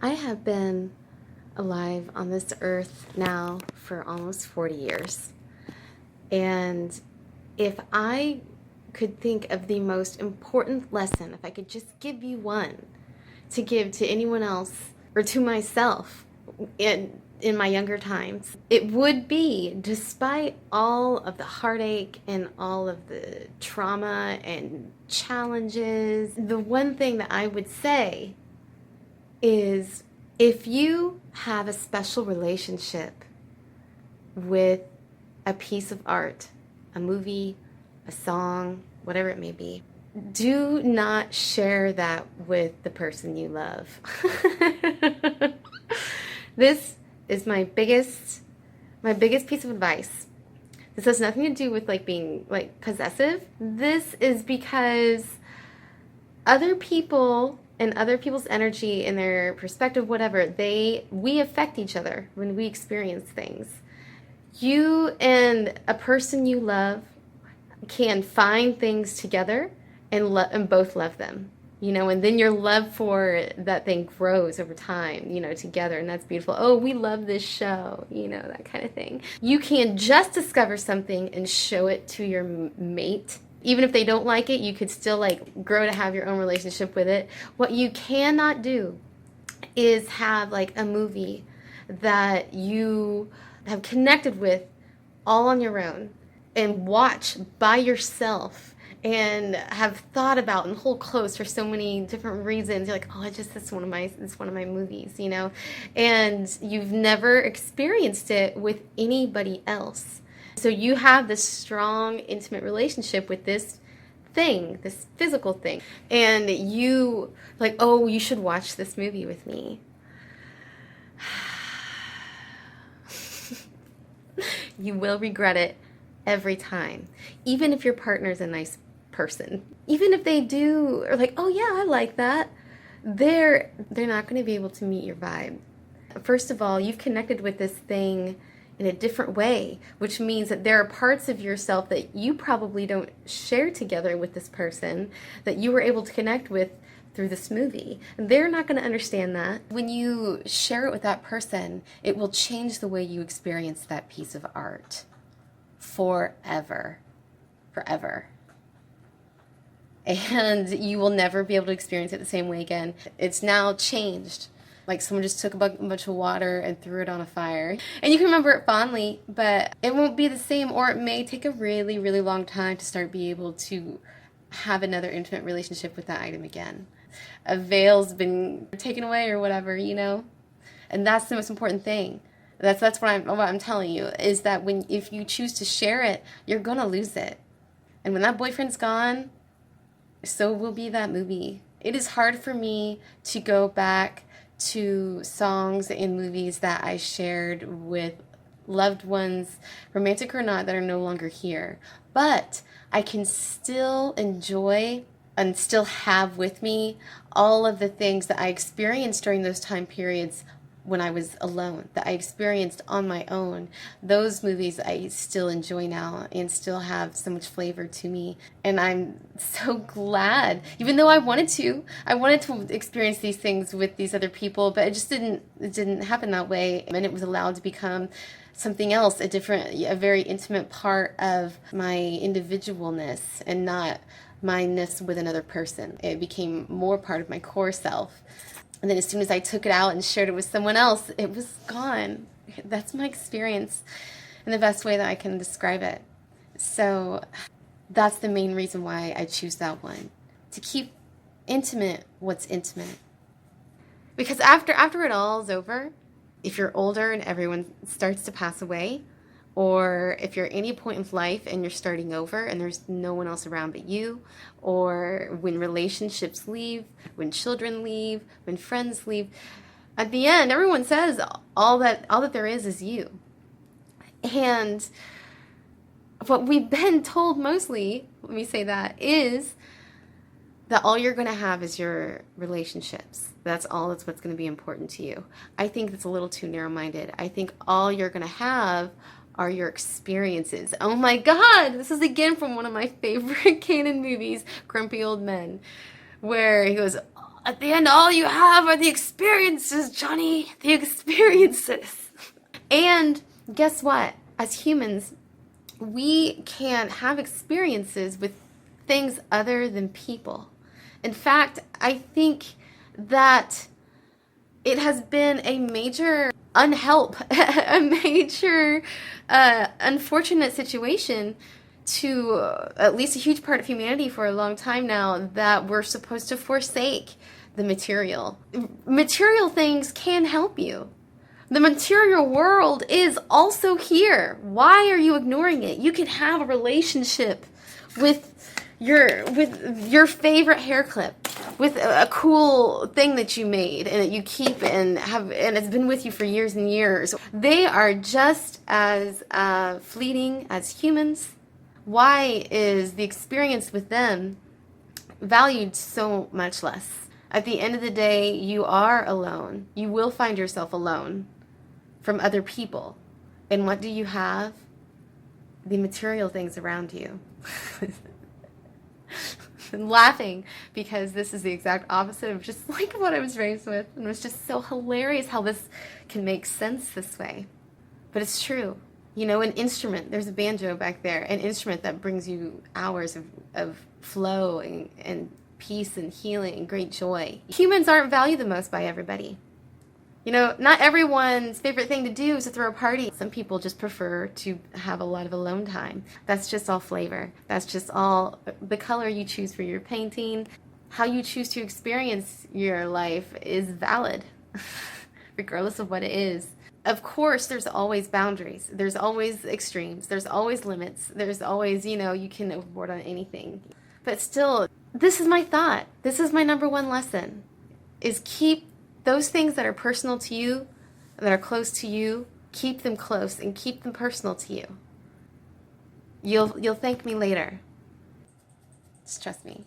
I have been alive on this earth now for almost 40 years. And if I could think of the most important lesson, if I could just give you one to give to anyone else or to myself in my younger times, it would be, despite all of the heartache and all of the trauma and challenges, the one thing that I would say is, if you have a special relationship with a piece of art, a movie, a song, whatever it may be, do not share that with the person you love. This is my biggest piece of advice. This has nothing to do with being possessive. This is because other people and other people's energy and their perspective, whatever, we affect each other when we experience things. You and a person you love can find things together and both love them, and then your love for that thing grows over time, together, and that's beautiful. Oh, we love this show, that kind of thing. You can just discover something and show it to your mate. Even if they don't like it, you could still grow to have your own relationship with it. What you cannot do is have a movie that you have connected with all on your own and watch by yourself and have thought about and hold close for so many different reasons. You're like, oh, it's one of my movies, and you've never experienced it with anybody else. So you have this strong, intimate relationship with this thing, this physical thing, and you oh, you should watch this movie with me. You will regret it every time, even if your partner's a nice person. Even if they do, or oh yeah, I like that, they're not going to be able to meet your vibe. First of all, you've connected with this thing in a different way, which means that there are parts of yourself that you probably don't share together with this person that you were able to connect with through this movie. And they're not going to understand that. When you share it with that person, it will change the way you experience that piece of art forever. Forever. And you will never be able to experience it the same way again. It's now changed. Someone just took a bunch of water and threw it on a fire. And you can remember it fondly, but it won't be the same, or it may take a really, really long time to start being able to have another intimate relationship with that item again. A veil's been taken away or whatever, And that's the most important thing. That's what I'm telling you, is that if you choose to share it, you're gonna lose it. And when that boyfriend's gone, so will be that movie. It is hard for me to go back to songs and movies that I shared with loved ones, romantic or not, that are no longer here. But I can still enjoy and still have with me all of the things that I experienced during those time periods when I was alone, that I experienced on my own. Those movies I still enjoy now and still have so much flavor to me. And I'm so glad, even though I wanted to experience these things with these other people, but it didn't happen that way. And it was allowed to become something else, a very intimate part of my individualness and not myness with another person. It became more part of my core self. And then as soon as I took it out and shared it with someone else, it was gone. That's my experience in the best way that I can describe it. So that's the main reason why I choose that one. To keep intimate what's intimate. Because after it all is over, if you're older and everyone starts to pass away, or if you're at any point in life and you're starting over and there's no one else around but you, or when relationships leave, when children leave, when friends leave, at the end, everyone says all that there is you. And what we've been told mostly, let me say that, is that all you're going to have is your relationships. That's what's going to be important to you. I think that's a little too narrow-minded. I think all you're going to have are your experiences. Oh my God, this is again from one of my favorite Kanan movies, Grumpy Old Men, where he goes, At the end, all you have are the experiences, Johnny. The experiences. And guess what? As humans, we can have experiences with things other than people. In fact, I think that it has been a major unhelp, a major unfortunate situation to at least a huge part of humanity for a long time now, that we're supposed to forsake the material. Material things can help you. The material world is also here. Why are you ignoring it? You can have a relationship with your favorite hair clip, with a cool thing that you made and that you keep and it's been with you for years and years. They are just as fleeting as humans. Why is the experience with them valued so much less? At the end of the day, you are alone. You will find yourself alone from other people. And what do you have? The material things around you. I'm laughing because this is the exact opposite of just like what I was raised with. And it was just so hilarious how this can make sense this way. But it's true. You know, an instrument, there's a banjo back there, an instrument that brings you hours of flow and peace and healing and great joy. Humans aren't valued the most by everybody. You know, not everyone's favorite thing to do is to throw a party. Some people just prefer to have a lot of alone time. That's just all flavor. That's just all the color you choose for your painting. How you choose to experience your life is valid, regardless of what it is. Of course, there's always boundaries. There's always extremes. There's always limits. There's always, you know, you can overboard on anything. But still, this is my thought. This is my number one lesson, is keep those things that are personal to you, that are close to you, keep them close and keep them personal to you. You'll thank me later. Just trust me.